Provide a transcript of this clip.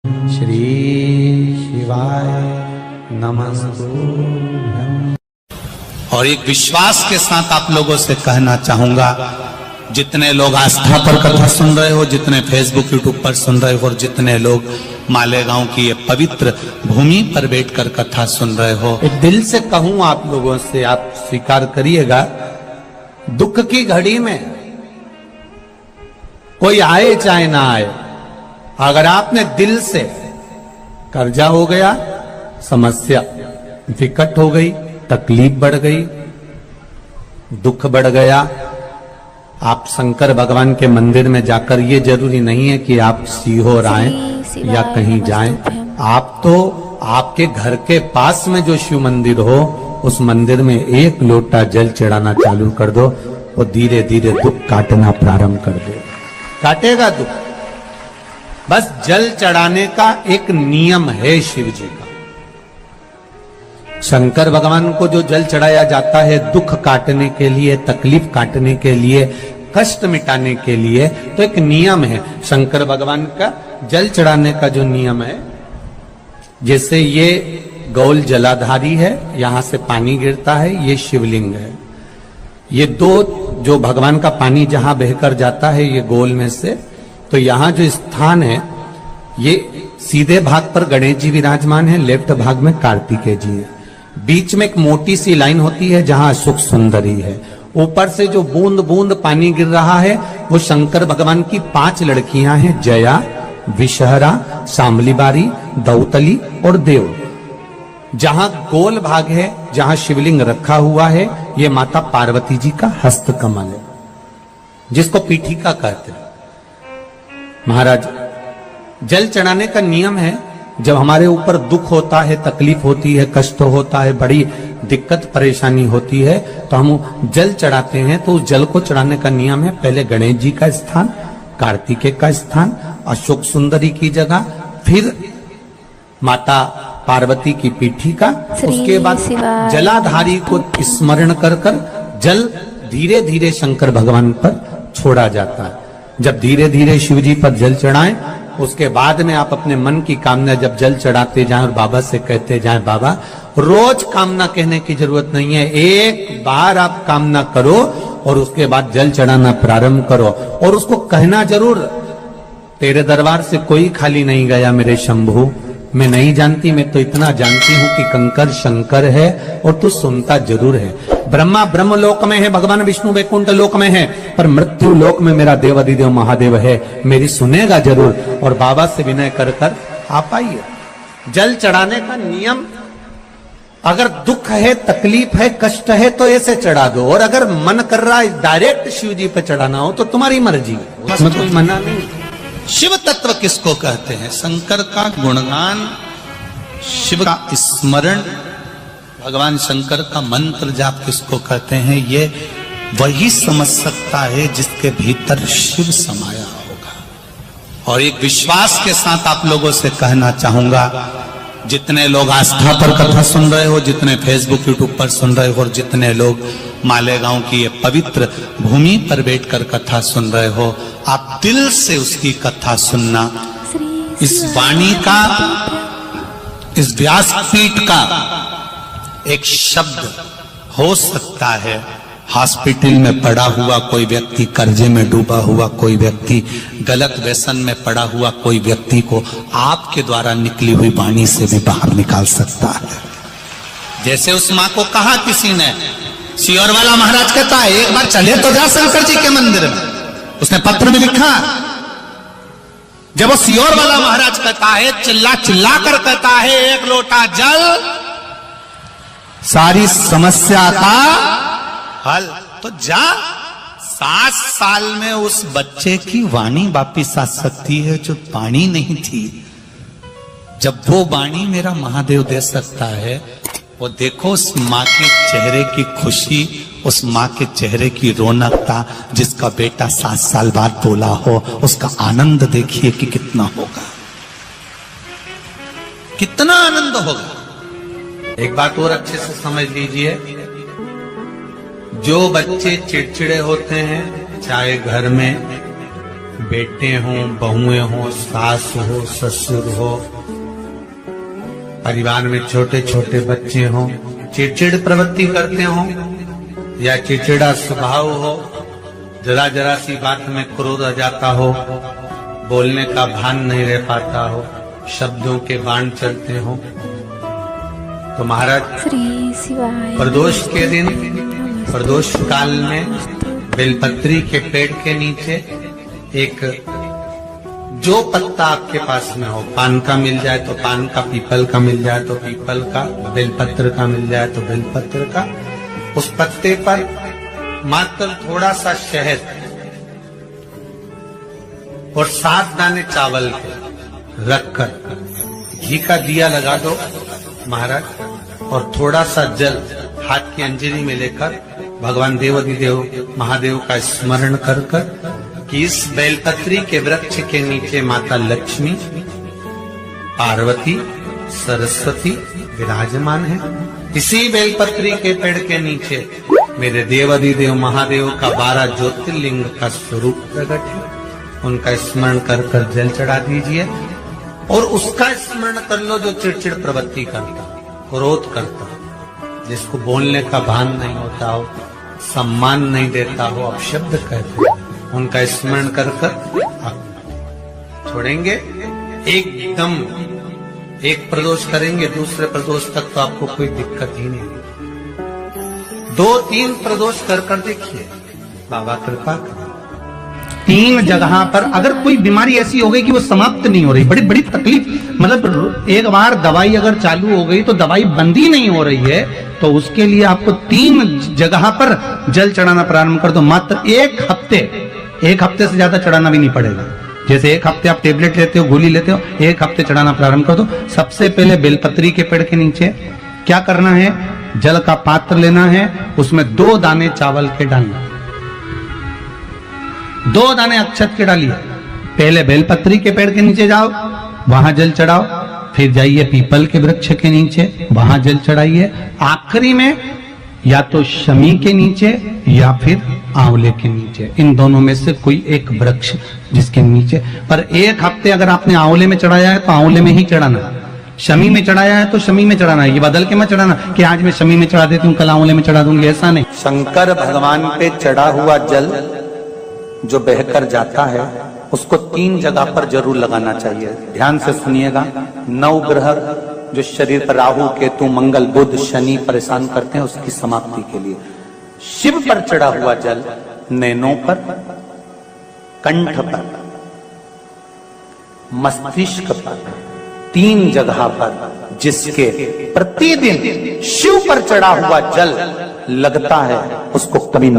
श्री शिवाय नमस्तुभ्यं। और एक विश्वास के साथ आप लोगों से कहना चाहूंगा, जितने लोग आस्था पर कथा सुन रहे हो, जितने फेसबुक यूट्यूब पर सुन रहे हो, और जितने लोग मालेगांव की ये पवित्र भूमि पर बैठकर कथा सुन रहे हो, दिल से कहूं आप लोगों से, आप स्वीकार करिएगा, दुख की घड़ी में कोई आए चाहे ना आए, अगर आपने दिल से, कर्जा हो गया, समस्या विकट हो गई, तकलीफ बढ़ गई, दुख बढ़ गया, आप शंकर भगवान के मंदिर में जाकर, ये जरूरी नहीं है कि आप सीहोर आए या कहीं जाएं, आप तो आपके घर के पास में जो शिव मंदिर हो, उस मंदिर में एक लोटा जल चढ़ाना चालू कर दो, और धीरे धीरे दुख काटना प्रारंभ कर दो। काटेगा दुख। बस जल चढ़ाने का एक नियम है शिव जी का। शंकर भगवान को जो जल चढ़ाया जाता है दुख काटने के लिए, तकलीफ काटने के लिए, कष्ट मिटाने के लिए, तो एक नियम है शंकर भगवान का जल चढ़ाने का जो नियम है। जैसे ये गौल जलाधारी है, यहां से पानी गिरता है, ये शिवलिंग है। ये दो जो भगवान का पानी जहां बहकर जाता है ये गोल में से, तो यहां जो स्थान है, ये सीधे भाग पर गणेश जी विराजमान है, लेफ्ट भाग में कार्तिकेय जी है, बीच में एक मोटी सी लाइन होती है जहां सुख सुंदरी है। ऊपर से जो बूंद बूंद पानी गिर रहा है वो शंकर भगवान की 5 लड़कियां हैं, जया, विषहरा, शामलीबारी, दौतली और देव। जहां गोल भाग है, जहां शिवलिंग रखा हुआ है, ये माता पार्वती जी का हस्त कमल है, जिसको पीठिका कहते हैं। महाराज, जल चढ़ाने का नियम है, जब हमारे ऊपर दुख होता है, तकलीफ होती है, कष्ट होता है, बड़ी दिक्कत परेशानी होती है, तो हम जल चढ़ाते हैं। तो उस जल को चढ़ाने का नियम है, पहले गणेश जी का स्थान, कार्तिकेय का स्थान, अशोक सुंदरी की जगह, फिर माता पार्वती की पीठिका, उसके बाद जलाधारी को स्मरण कर कर जल धीरे धीरे शंकर भगवान पर छोड़ा जाता है। जब धीरे धीरे शिव जी पर जल चढ़ाएं, उसके बाद में आप अपने मन की कामना जब जल चढ़ाते जाएं और बाबा से कहते जाएं, बाबा, रोज कामना कहने की जरूरत नहीं है, एक बार आप कामना करो और उसके बाद जल चढ़ाना प्रारंभ करो, और उसको कहना जरूर, तेरे दरबार से कोई खाली नहीं गया मेरे शंभू, मैं नहीं जानती, मैं तो इतना जानती हूं कि कंकर शंकर है और तू सुनता जरूर है। ब्रह्मा ब्रह्म लोक में है, भगवान विष्णु वैकुंठ लोक में है, पर मृत्यु लोक में मेरा देवाधिदेव महादेव है, मेरी सुनेगा जरूर। और बाबा से विनय कर कर आप आइए। जल चढ़ाने का नियम, अगर दुख है, तकलीफ है, कष्ट है, तो ऐसे चढ़ा दो, और अगर मन कर रहा है डायरेक्ट शिव जी पे चढ़ाना हो तो तुम्हारी मर्जी है, उसमें कोई मना नहीं। शिव तत्व किसको कहते हैं? शंकर का गुणगान, शिव का स्मरण, भगवान शंकर का मंत्र जाप किसको कहते हैं? ये वही समझ सकता है जिसके भीतर शिव समाया होगा। और एक विश्वास के साथ आप लोगों से कहना चाहूंगा, जितने लोग आस्था पर कथा सुन रहे हो, जितने फेसबुक यूट्यूब पर सुन रहे हो, और जितने लोग मालेगांव की ये पवित्र भूमि पर बैठकर कथा सुन रहे हो, आप दिल से उसकी कथा सुनना। इस वाणी का, इस व्यासपीठ का एक शब्द हो सकता है, हॉस्पिटल में पड़ा हुआ कोई व्यक्ति, कर्जे में डूबा हुआ कोई व्यक्ति, गलत व्यसन में पड़ा हुआ कोई व्यक्ति को आपके द्वारा निकली हुई वाणी से भी बाहर निकाल सकता है। जैसे उस मां को कहा किसी ने, सीहोर वाला महाराज कहता है, एक बार चले तो जा शंकर जी के मंदिर में, उसने पत्र में लिखा। जब वो सीहोर वाला महाराज कहता है, चिल्ला चिल्ला कर कहता है, एक लोटा जल सारी समस्या का हल, तो जा। 7 साल में उस बच्चे की वाणी वापिस आ सकती है जो वाणी नहीं थी। जब वो वाणी मेरा महादेव दे सकता है, वो देखो उस माँ के चेहरे की खुशी, उस माँ के चेहरे की रौनकता, जिसका बेटा 7 साल बाद बोला हो, उसका आनंद देखिए कि कितना होगा, कितना आनंद होगा। एक बात और अच्छे से समझ लीजिए, जो बच्चे चिड़चिड़े होते हैं, चाहे घर में बेटे हों, बहुएं हों, सास हो, ससुर हो, परिवार में छोटे छोटे बच्चे हों, चिड़चिड़ प्रवृत्ति करते हों या चिड़चिड़ा स्वभाव हो, जरा जरा सी बात में क्रोध आ जाता हो, बोलने का भान नहीं रह पाता हो, शब्दों के बाण चलते हो, तो महाराज प्रदोष के दिन, प्रदोष काल में बेलपत्री के पेड़ के नीचे एक जो पत्ता आपके पास में हो, पान का मिल जाए तो पान का, पीपल का मिल जाए तो पीपल का, बेलपत्र का मिल जाए तो बेलपत्र का, उस पत्ते पर मात्र थोड़ा सा शहद और 7 दाने चावल के रखकर घी का दिया लगा दो महाराज, और थोड़ा सा जल हाथ की अंजलि में लेकर भगवान देवाधिदेव महादेव का स्मरण कर कि इस बेलपत्री के वृक्ष के नीचे माता लक्ष्मी, पार्वती, सरस्वती विराजमान है। इसी बेलपत्री के पेड़ के नीचे मेरे देवाधिदेव महादेव का 12 ज्योतिर्लिंग का स्वरूप प्रकट है। उनका स्मरण कर जल चढ़ा दीजिए और उसका स्मरण कर लो जो चिड़चिड़ प्रवृत्ति करता, क्रोध करता, जिसको बोलने का भान नहीं होता हो, सम्मान नहीं देता हो, अपशब्द कहते हो, उनका स्मरण कर छोड़ेंगे। एकदम एक प्रदोष करेंगे, दूसरे प्रदोष तक तो आपको कोई दिक्कत ही नहीं। 2-3 प्रदोष कर देखिए, बाबा कृपा करें। 3 जगह पर अगर कोई बीमारी ऐसी हो गई कि वो समाप्त नहीं हो रही, बड़ी बड़ी तकलीफ, मतलब एक बार दवाई अगर चालू हो गई तो दवाई बंद ही नहीं हो रही है, तो उसके लिए आपको 3 जगह पर जल चढ़ाना प्रारंभ कर दो। मात्र 1 हफ्ते से ज्यादा चढ़ाना भी नहीं पड़ेगा। जैसे 1 हफ्ते आप टेबलेट लेते हो, गोली लेते हो, 1 हफ्ते चढ़ाना प्रारंभ कर दो। सबसे पहले बेलपत्री के पेड़ के नीचे क्या करना है, जल का पात्र लेना है, उसमें 2 दाने चावल के डालना, 2 दाने अक्षत के डालिए। पहले बेलपत्री के पेड़ के नीचे जाओ, वहां जल चढ़ाओ, फिर जाइए पीपल के वृक्ष के नीचे, वहां जल चढ़ाइए, आखिरी में या तो शमी के नीचे या फिर आंवले के नीचे, इन दोनों में से कोई एक वृक्ष जिसके नीचे। पर 1 हफ्ते अगर आपने आंवले में चढ़ाया है तो आंवले में ही चढ़ाना, शमी में चढ़ाया है तो शमी में चढ़ाना, ये बदल के मत चढ़ाना कि आज मैं शमी में चढ़ा देती हूँ कल आंवले में चढ़ा दूंगी, ऐसा नहीं। शंकर भगवान पे चढ़ा हुआ जल जो बहकर जाता है उसको 3 जगह पर जरूर लगाना चाहिए। ध्यान से सुनिएगा। 9 ग्रह जो शरीर पर राहु, केतु, मंगल, बुध, शनि परेशान करते हैं, उसकी समाप्ति के लिए शिव पर चढ़ा हुआ जल नैनों पर, कंठ पर, मस्तिष्क पर, 3 जगह पर जिसके प्रतिदिन शिव पर चढ़ा हुआ जल लगता है उसको कभी